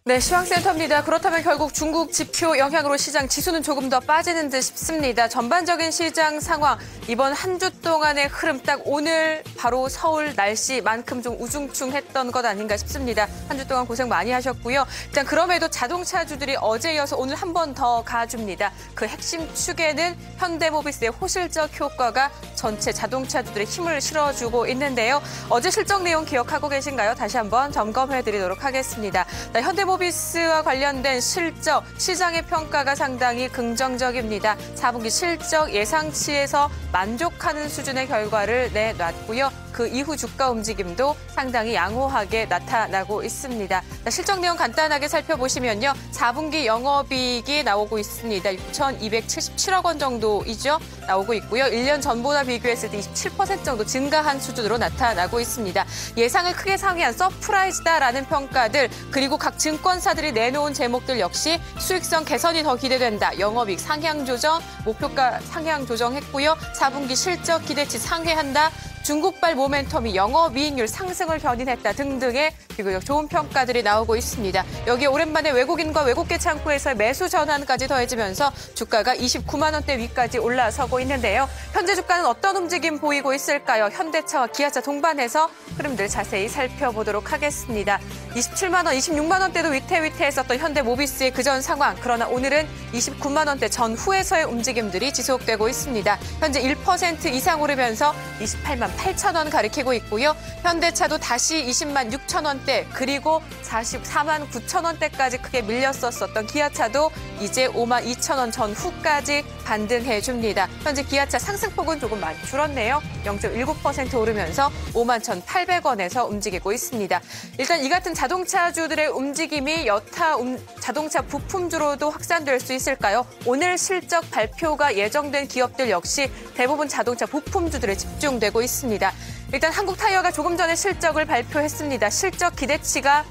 네, 시황센터입니다. 그렇다면 결국 중국 지표 영향으로 시장 지수는 조금 더 빠지는 듯 싶습니다. 전반적인 시장 상황, 이번 한 주 동안의 흐름 딱 오늘 바로 서울 날씨만큼 좀 우중충했던 것 아닌가 싶습니다. 한 주 동안 고생 많이 하셨고요. 일단 그럼에도 자동차주들이 어제 이어서 오늘 한 번 더 가줍니다. 그 핵심 축에는 현대모비스의 호실적 효과가 전체 자동차주들의 힘을 실어주고 있는데요. 어제 실적 내용 기억하고 계신가요? 다시 한번 점검해드리도록 하겠습니다. 현대모비스와 관련된 실적, 시장의 평가가 상당히 긍정적입니다. 4분기 실적 예상치에서 만족하는 수준의 결과를 내놨고요. 그 이후 주가 움직임도 상당히 양호하게 나타나고 있습니다. 실적 내용 간단하게 살펴보시면요. 4분기 영업이익이 나오고 있습니다. 6,277억 원 정도이죠. 나오고 있고요. 1년 전보다 비교했을 때 27% 정도 증가한 수준으로 나타나고 있습니다. 예상을 크게 상회한 서프라이즈다라는 평가들, 그리고 각 증권사들이 내놓은 제목들 역시 수익성 개선이 더 기대된다. 영업이익 상향 조정, 목표가 상향 조정했고요. 4분기 실적 기대치 상회한다. 중국발 모멘텀이 영업이익률 상승을 견인했다 등등의 비교적 좋은 평가들이 나오고 있습니다. 여기에 오랜만에 외국인과 외국계 창구에서의 매수 전환까지 더해지면서 주가가 29만 원대 위까지 올라서고 있는데요. 현재 주가는 어떤 움직임 보이고 있을까요? 현대차와 기아차 동반해서 흐름들 자세히 살펴보도록 하겠습니다. 27만 원, 26만 원대도 위태위태했었던 현대모비스의 그전 상황. 그러나 오늘은 29만 원대 전후에서의 움직임들이 지속되고 있습니다. 현재 1% 이상 오르면서 28만 8천 원 가리키고 있고요. 현대차도 다시 20만 6천 원대, 그리고 44만 9천 원대까지 크게 밀렸었던 기아차도 이제 5만 2천 원 전후까지 반등해줍니다. 현재 기아차 상승폭은 조금 많이 줄었네요. 0.19% 오르면서 5만 1,800원에서 움직이고 있습니다. 일단 이 같은 자동차주들의 움직임이 여타 자동차 부품주로도 확산될 수 있을까요? 오늘 실적 발표가 예정된 기업들 역시 대부분 자동차 부품주들에 집중되고 있습니다. 일단 한국타이어가 조금 전에 실적을 발표했습니다. 실적 기대치가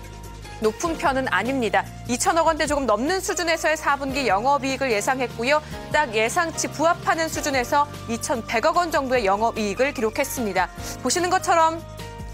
높은 편은 아닙니다. 2천억 원대 조금 넘는 수준에서의 4분기 영업이익을 예상했고요. 딱 예상치 부합하는 수준에서 2,100억 원 정도의 영업이익을 기록했습니다. 보시는 것처럼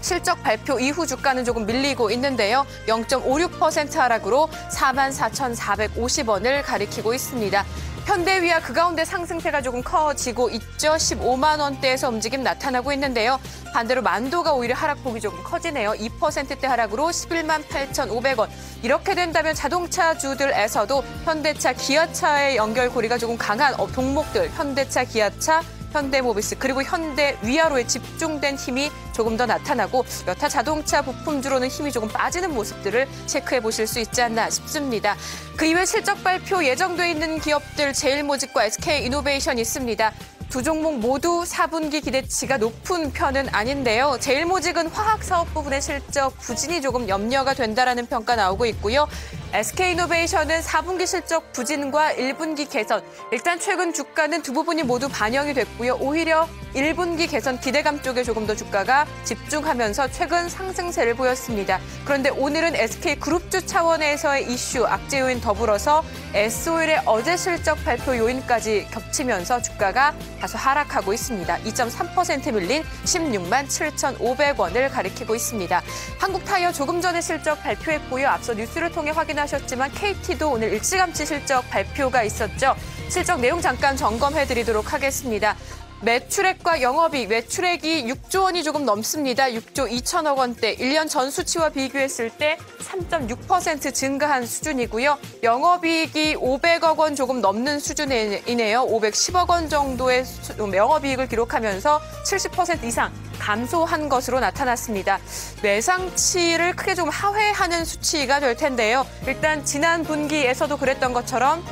실적 발표 이후 주가는 조금 밀리고 있는데요. 0.56% 하락으로 44,450원을 가리키고 있습니다. 현대위아 그 가운데 상승세가 조금 커지고 있죠. 15만 원대에서 움직임 나타나고 있는데요. 반대로 만도가 오히려 하락폭이 조금 커지네요. 2%대 하락으로 11만 8,500원. 이렇게 된다면 자동차주들에서도 현대차, 기아차의 연결고리가 조금 강한 종목들, 현대차, 기아차, 현대모비스, 그리고 현대위아로에 집중된 힘이 조금 더 나타나고 여타 자동차 부품주로는 힘이 조금 빠지는 모습들을 체크해 보실 수 있지 않나 싶습니다. 그 이외 실적 발표 예정돼 있는 기업들 제일모직과 SK이노베이션이 있습니다. 두 종목 모두 4분기 기대치가 높은 편은 아닌데요. 제일모직은 화학사업 부분의 실적 부진이 조금 염려가 된다라는 평가 나오고 있고요. SK이노베이션은 4분기 실적 부진과 1분기 개선. 일단 최근 주가는 두 부분이 모두 반영이 됐고요. 오히려 1분기 개선 기대감 쪽에 조금 더 주가가 집중하면서 최근 상승세를 보였습니다. 그런데 오늘은 SK그룹주 차원에서의 이슈, 악재 요인 더불어서 S오일의 어제 실적 발표 요인까지 겹치면서 주가가 다소 하락하고 있습니다. 2.3% 밀린 16만 7,500원을 가리키고 있습니다. 한국타이어 조금 전에 실적 발표했고요. 앞서 뉴스를 통해 확인하셨지만 KT도 오늘 일찌감치 실적 발표가 있었죠. 실적 내용 잠깐 점검해드리도록 하겠습니다. 매출액과 영업이익, 매출액이 6조 원이 조금 넘습니다. 6조 2천억 원대, 1년 전 수치와 비교했을 때 3.6% 증가한 수준이고요. 영업이익이 500억 원 조금 넘는 수준이네요. 510억 원 정도의 영업이익을 기록하면서 70% 이상 감소한 것으로 나타났습니다. 매상치를 크게 좀 하회하는 수치가 될 텐데요. 일단 지난 분기에서도 그랬던 것처럼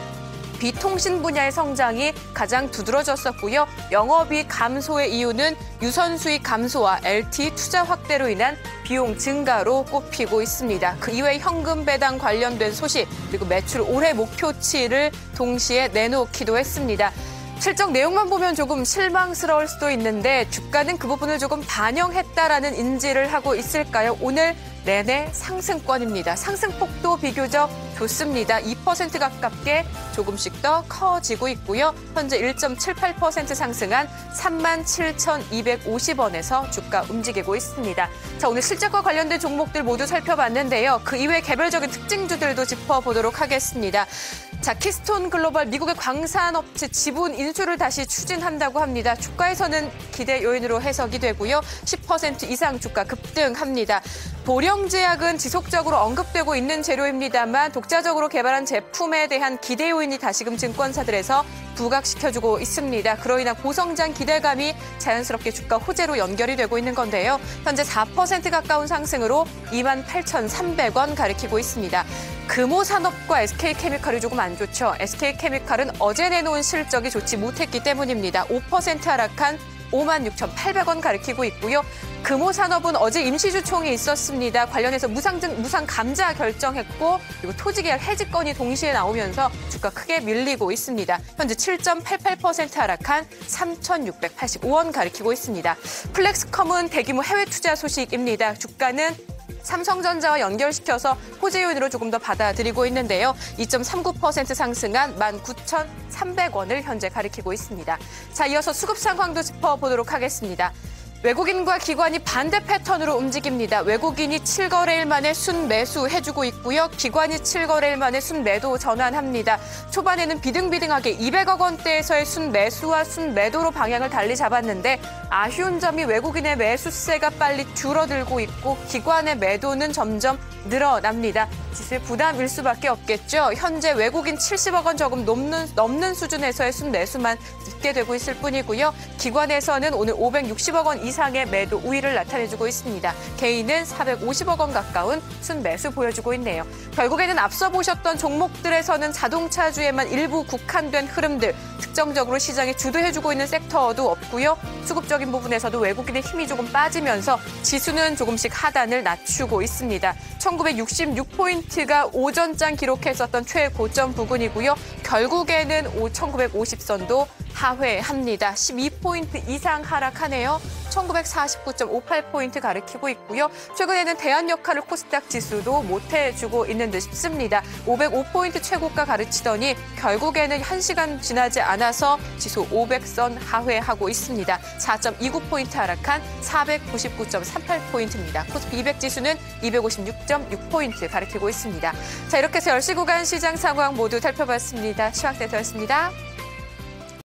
비통신 분야의 성장이 가장 두드러졌었고요. 영업이익 감소의 이유는 유선 수익 감소와 LTE 투자 확대로 인한 비용 증가로 꼽히고 있습니다. 그 이외 현금 배당 관련된 소식, 그리고 매출 올해 목표치를 동시에 내놓기도 했습니다. 실적 내용만 보면 조금 실망스러울 수도 있는데 주가는 그 부분을 조금 반영했다라는 인지를 하고 있을까요? 오늘 내내 상승권입니다. 상승폭도 비교적 좋습니다. 2% 가깝게 조금씩 더 커지고 있고요. 현재 1.78% 상승한 37,250원에서 주가 움직이고 있습니다. 자, 오늘 실적과 관련된 종목들 모두 살펴봤는데요. 그 이외 개별적인 특징주들도 짚어보도록 하겠습니다. 자, 키스톤 글로벌 미국의 광산업체 지분 인수를 다시 추진한다고 합니다. 주가에서는 기대 요인으로 해석이 되고요. 10% 이상 주가 급등합니다. 보령제약은 지속적으로 언급되고 있는 재료입니다만 독자적으로 개발한 제품에 대한 기대 요인이 다시금 증권사들에서 부각시켜주고 있습니다. 그로 인한 고성장 기대감이 자연스럽게 주가 호재로 연결이 되고 있는 건데요. 현재 4% 가까운 상승으로 28,300원 가리키고 있습니다. 금호산업과 SK케미칼이 조금 안 좋죠. SK케미칼은 어제 내놓은 실적이 좋지 못했기 때문입니다. 5% 하락한 56,800원 가리키고 있고요. 금호산업은 어제 임시주총이 있었습니다. 관련해서 무상 감자 결정했고 그리고 토지계약 해지건이 동시에 나오면서 주가 크게 밀리고 있습니다. 현재 7.88% 하락한 3,685원 가리키고 있습니다. 플렉스컴은 대규모 해외 투자 소식입니다. 주가는 삼성전자와 연결시켜서 호재 요인으로 조금 더 받아들이고 있는데요. 2.39% 상승한 19,300원을 현재 가리키고 있습니다. 자, 이어서 수급 상황도 짚어보도록 하겠습니다. 외국인과 기관이 반대 패턴으로 움직입니다. 외국인이 7거래일 만에 순매수 해주고 있고요. 기관이 7거래일 만에 순매도 전환합니다. 초반에는 비등비등하게 200억 원대에서의 순매수와 순매도로 방향을 달리 잡았는데 아쉬운 점이 외국인의 매수세가 빨리 줄어들고 있고 기관의 매도는 점점 늘어납니다. 지수의 부담일 수밖에 없겠죠. 현재 외국인 70억 원 조금 넘는 수준에서의 순매수만 있게 되고 있을 뿐이고요. 기관에서는 오늘 560억 원 이상의 매도 우위를 나타내주고 있습니다. 개인은 450억 원 가까운 순매수 보여주고 있네요. 결국에는 앞서 보셨던 종목들에서는 자동차주에만 일부 국한된 흐름들, 특정적으로 시장에 주도해주고 있는 섹터도 없고요. 수급적인 부분에서도 외국인의 힘이 조금 빠지면서 지수는 조금씩 하단을 낮추고 있습니다. 1966포인트가 오전장 기록했었던 최고점 부근이고요. 결국에는 1950선도 하회합니다. 12포인트 이상 하락하네요. 1949.58포인트 가리키고 있고요. 최근에는 대안 역할을 코스닥 지수도 못해주고 있는 듯 싶습니다. 505포인트 최고가 가르치더니 결국에는 1시간 지나지 않아서 지수 500선 하회하고 있습니다. 4.29포인트 하락한 499.38포인트입니다. 코스피 200 지수는 256.6포인트 가리키고 있습니다. 자, 이렇게 해서 10시 구간 시장 상황 모두 살펴봤습니다. 시황센터였습니다.